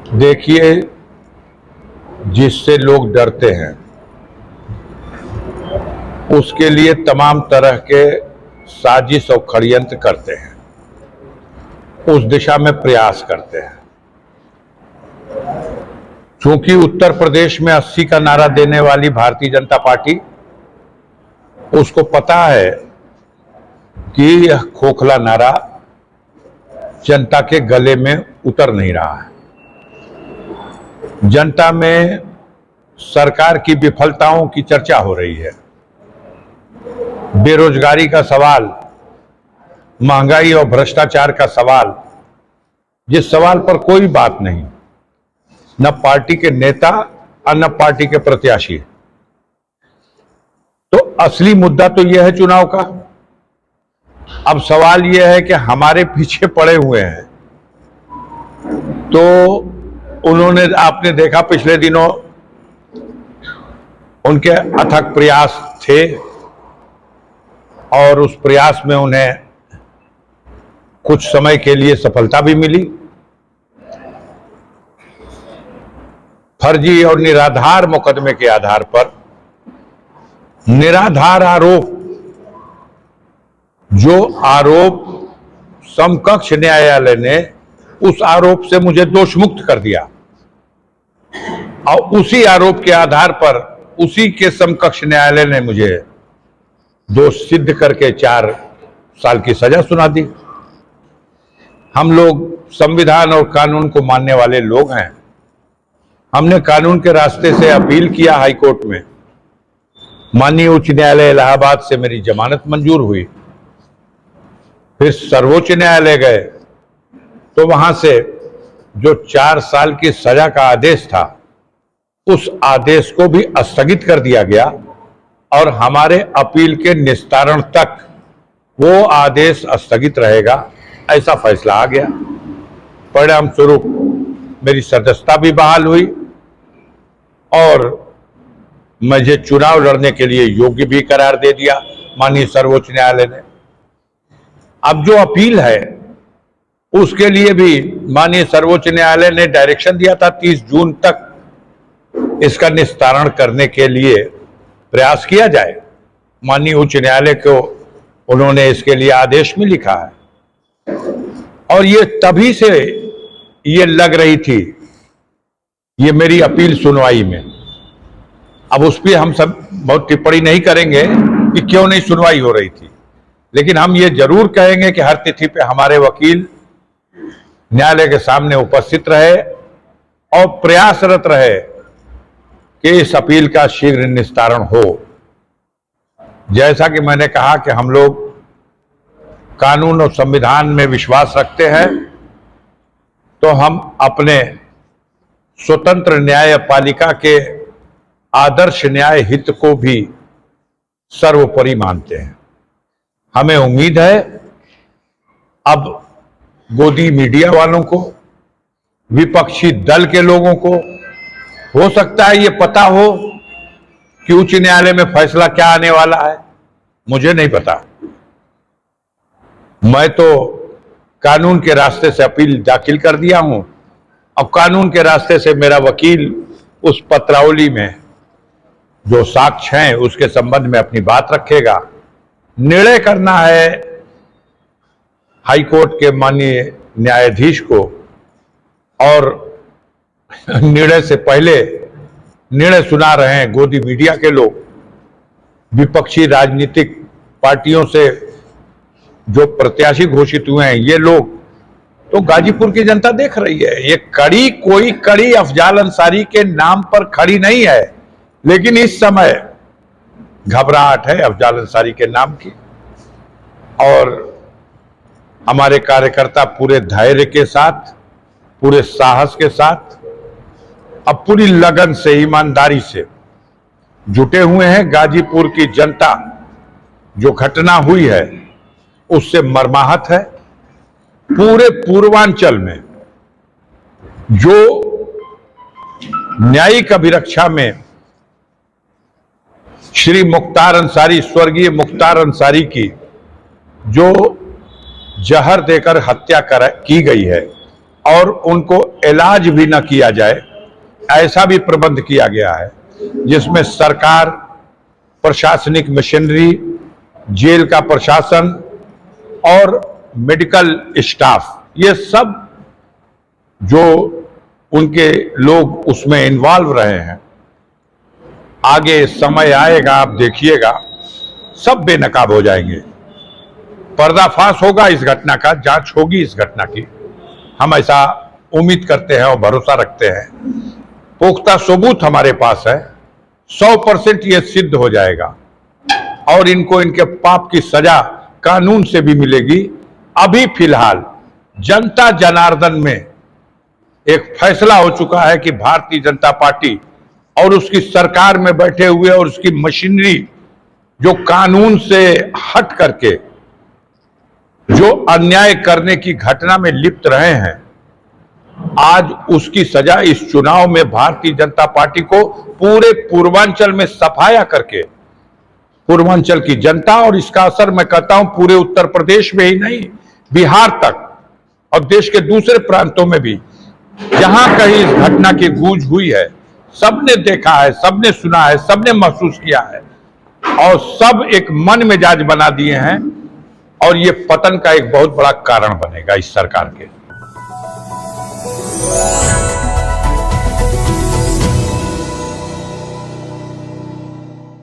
देखिए, जिससे लोग डरते हैं उसके लिए तमाम तरह के साजिश और षड्यंत्र करते हैं, उस दिशा में प्रयास करते हैं। क्योंकि उत्तर प्रदेश में 80 का नारा देने वाली भारतीय जनता पार्टी, उसको पता है कि यह खोखला नारा जनता के गले में उतर नहीं रहा है। जनता में सरकार की विफलताओं की चर्चा हो रही है, बेरोजगारी का सवाल, महंगाई और भ्रष्टाचार का सवाल, जिस सवाल पर कोई बात नहीं, न पार्टी के नेता और न पार्टी के प्रत्याशी। तो असली मुद्दा तो यह है चुनाव का। अब सवाल यह है कि हमारे पीछे पड़े हुए हैं। तो उन्होंने, आपने देखा पिछले दिनों उनके अथक प्रयास थे और उस प्रयास में उन्हें कुछ समय के लिए सफलता भी मिली। फर्जी और निराधार मुकदमे के आधार पर निराधार आरोप, जो आरोप समकक्ष न्यायालय ने उस आरोप से मुझे दोष मुक्त कर दिया और उसी आरोप के आधार पर उसी के समकक्ष न्यायालय ने मुझे दोष सिद्ध करके 4 साल की सजा सुना दी। हम लोग संविधान और कानून को मानने वाले लोग हैं। हमने कानून के रास्ते से अपील किया हाई कोर्ट में, माननीय उच्च न्यायालय इलाहाबाद से मेरी जमानत मंजूर हुई। फिर सर्वोच्च न्यायालय गए तो वहां से जो 4 साल की सजा का आदेश था, उस आदेश को भी स्थगित कर दिया गया और हमारे अपील के निस्तारण तक वो आदेश स्थगित रहेगा, ऐसा फैसला आ गया। परिणाम स्वरूप मेरी सदस्यता भी बहाल हुई और मुझे चुनाव लड़ने के लिए योग्य भी करार दे दिया माननीय सर्वोच्च न्यायालय ने। अब जो अपील है उसके लिए भी माननीय सर्वोच्च न्यायालय ने डायरेक्शन दिया था 30 जून तक इसका निस्तारण करने के लिए प्रयास किया जाए। माननीय उच्च न्यायालय को उन्होंने इसके लिए आदेश में लिखा है और ये तभी से ये लग रही थी, ये मेरी अपील सुनवाई में। अब उस पर हम सब बहुत टिप्पणी नहीं करेंगे कि क्यों नहीं सुनवाई हो रही थी, लेकिन हम ये जरूर कहेंगे कि हर तिथि पे हमारे वकील न्यायालय के सामने उपस्थित रहे और प्रयासरत रहे कि इस अपील का शीघ्र निस्तारण हो। जैसा कि मैंने कहा कि हम लोग कानून और संविधान में विश्वास रखते हैं, तो हम अपने स्वतंत्र न्यायपालिका के आदर्श न्याय हित को भी सर्वोपरि मानते हैं। हमें उम्मीद है अब गोदी मीडिया वालों को, विपक्षी दल के लोगों को हो सकता है ये पता हो कि उच्च न्यायालय में फैसला क्या आने वाला है, मुझे नहीं पता। मैं तो कानून के रास्ते से अपील दाखिल कर दिया हूं और कानून के रास्ते से मेरा वकील उस पत्रावली में जो साक्ष्य हैं उसके संबंध में अपनी बात रखेगा। निर्णय करना है हाई कोर्ट के माननीय न्यायाधीश को और निर्णय से पहले निर्णय सुना रहे हैं गोदी मीडिया के लोग, विपक्षी राजनीतिक पार्टियों से जो प्रत्याशी घोषित हुए हैं ये लोग। तो गाजीपुर की जनता देख रही है, ये कड़ी कोई कड़ी अफजाल अंसारी के नाम पर खड़ी नहीं है, लेकिन इस समय घबराहट है अफजाल अंसारी के नाम की। और हमारे कार्यकर्ता पूरे धैर्य के साथ, पूरे साहस के साथ, अब पूरी लगन से, ईमानदारी से जुटे हुए हैं। गाजीपुर की जनता जो घटना हुई है उससे मर्माहत है। पूरे पूर्वांचल में जो न्यायिक अभिरक्षा में श्री मुख्तार अंसारी, स्वर्गीय मुख्तार अंसारी की जो जहर देकर हत्या की गई है और उनको इलाज भी न किया जाए, ऐसा भी प्रबंध किया गया है, जिसमें सरकार, प्रशासनिक मशीनरी, जेल का प्रशासन और मेडिकल स्टाफ, ये सब जो उनके लोग उसमें इन्वॉल्व रहे हैं, आगे समय आएगा, आप देखिएगा, सब बेनकाब हो जाएंगे। पर्दाफाश होगा इस घटना का, जांच होगी इस घटना की, हम ऐसा उम्मीद करते हैं और भरोसा रखते हैं। पुख्ता सबूत हमारे पास है, 100% ये सिद्ध हो जाएगा और इनको इनके पाप की सजा कानून से भी मिलेगी। अभी फिलहाल जनता जनार्दन में एक फैसला हो चुका है कि भारतीय जनता पार्टी और उसकी सरकार में बैठे हुए और उसकी मशीनरी जो कानून से हट करके जो अन्याय करने की घटना में लिप्त रहे हैं, आज उसकी सजा इस चुनाव में भारतीय जनता पार्टी को पूरे पूर्वांचल में सफाया करके पूर्वांचल की जनता, और इसका असर मैं कहता हूं पूरे उत्तर प्रदेश में ही नहीं, बिहार तक और देश के दूसरे प्रांतों में भी जहां कहीं इस घटना की गूंज हुई है, सबने देखा है, सबने सुना है, सबने महसूस किया है और सब एक मन मिजाज बना दिए हैं और ये पतन का एक बहुत बड़ा कारण बनेगा इस सरकार के।